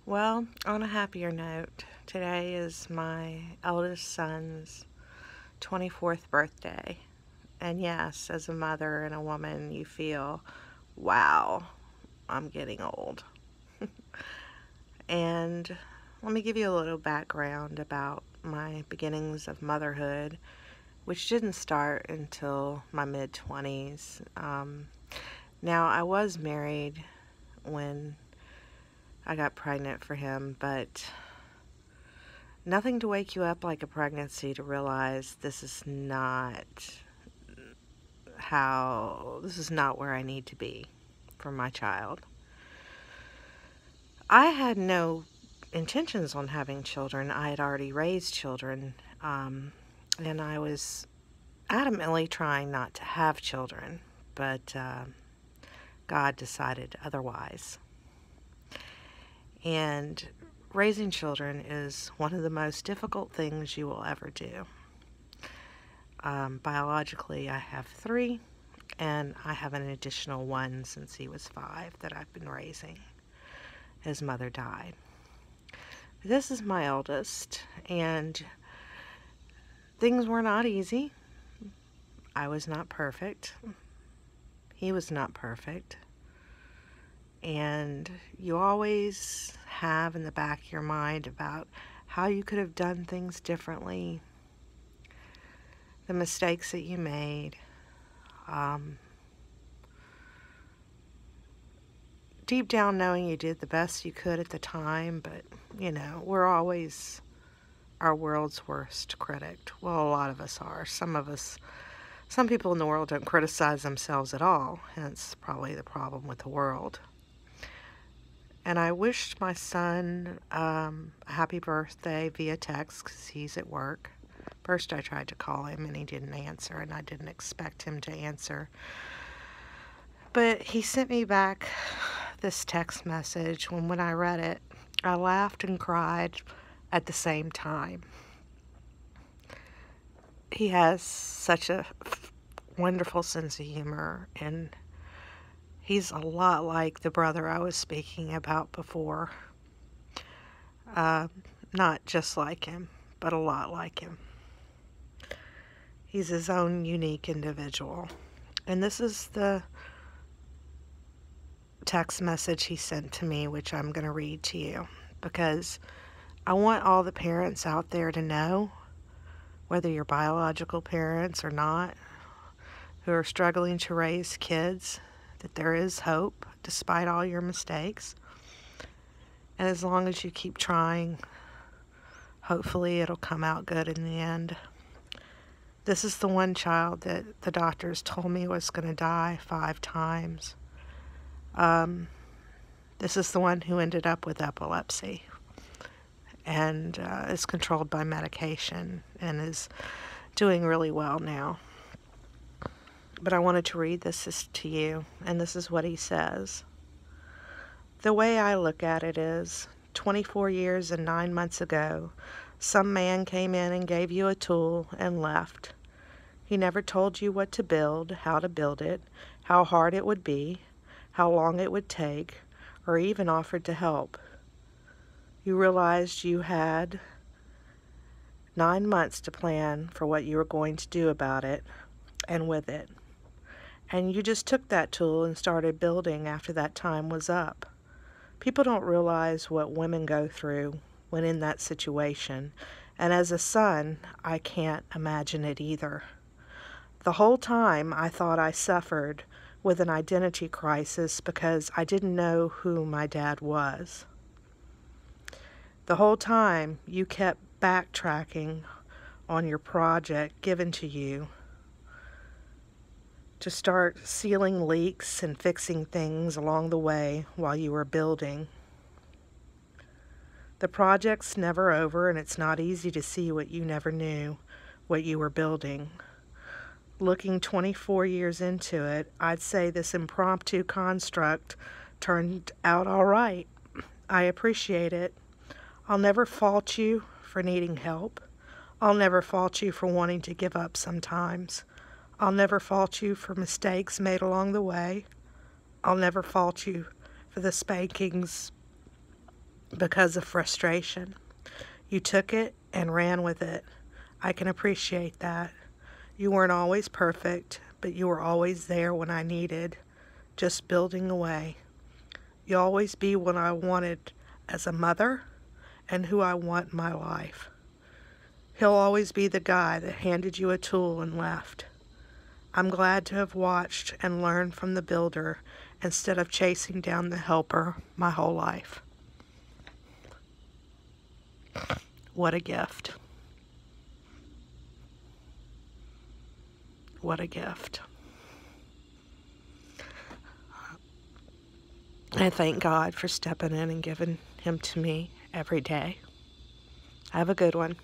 Well, on a happier note, today is my eldest son's 24th birthday. And yes, as a mother and a woman, you feel, wow, I'm getting old. And let me give you a little background about my beginnings of motherhood, which didn't start until my mid 20s. Now, I was married when I got pregnant for him, but nothing to wake you up like a pregnancy to realize this is not where I need to be for my child. I had no intentions on having children. I had already raised children, and I was adamantly trying not to have children, but God decided otherwise. And raising children is one of the most difficult things you will ever do. Biologically, I have 3, and I have an additional 1 since he was 5 that I've been raising. His mother died. This is my eldest, and things were not easy. I was not perfect. He was not perfect. And you always have in the back of your mind about how you could have done things differently, the mistakes that you made. Deep down knowing you did the best you could at the time, but, we're always our world's worst critic. Well, a lot of us are. Some people in the world don't criticize themselves at all, hence probably the problem with the world. And I wished my son a happy birthday via text because he's at work. First I tried to call him and he didn't answer, and I didn't expect him to answer. But he sent me back this text message when I read it, I laughed and cried at the same time. He has such a wonderful sense of humor, and he's a lot like the brother I was speaking about before. Not just like him, but a lot like him. He's his own unique individual. And this is the text message he sent to me, which I'm going to read to you, because I want all the parents out there to know, whether you're biological parents or not, who are struggling to raise kids, that there is hope despite all your mistakes. And as long as you keep trying, hopefully it'll come out good in the end. This is the one child that the doctors told me was going to die 5 times. This is the one who ended up with epilepsy and is controlled by medication and is doing really well now. But I wanted to read this to you, and this is what he says. The way I look at it is, 24 years and 9 months ago, some man came in and gave you a tool and left. He never told you what to build, how to build it, how hard it would be, how long it would take, or even offered to help. You realized you had 9 months to plan for what you were going to do about it and with it. And you just took that tool and started building after that time was up. People don't realize what women go through when in that situation, and as a son, I can't imagine it either. The whole time I thought I suffered with an identity crisis because I didn't know who my dad was. The whole time you kept backtracking on your project given to you to start sealing leaks and fixing things along the way while you were building. The project's never over, and it's not easy to see what you never knew, what you were building. Looking 24 years into it, I'd say this impromptu construct turned out all right. I appreciate it. I'll never fault you for needing help. I'll never fault you for wanting to give up sometimes. I'll never fault you for mistakes made along the way. I'll never fault you for the spankings because of frustration. You took it and ran with it. I can appreciate that. You weren't always perfect, but you were always there when I needed, just building away. You'll always be what I wanted as a mother and who I want in my life. He'll always be the guy that handed you a tool and left. I'm glad to have watched and learned from the builder instead of chasing down the helper my whole life. What a gift. What a gift. I thank God for stepping in and giving him to me every day. Have a good one.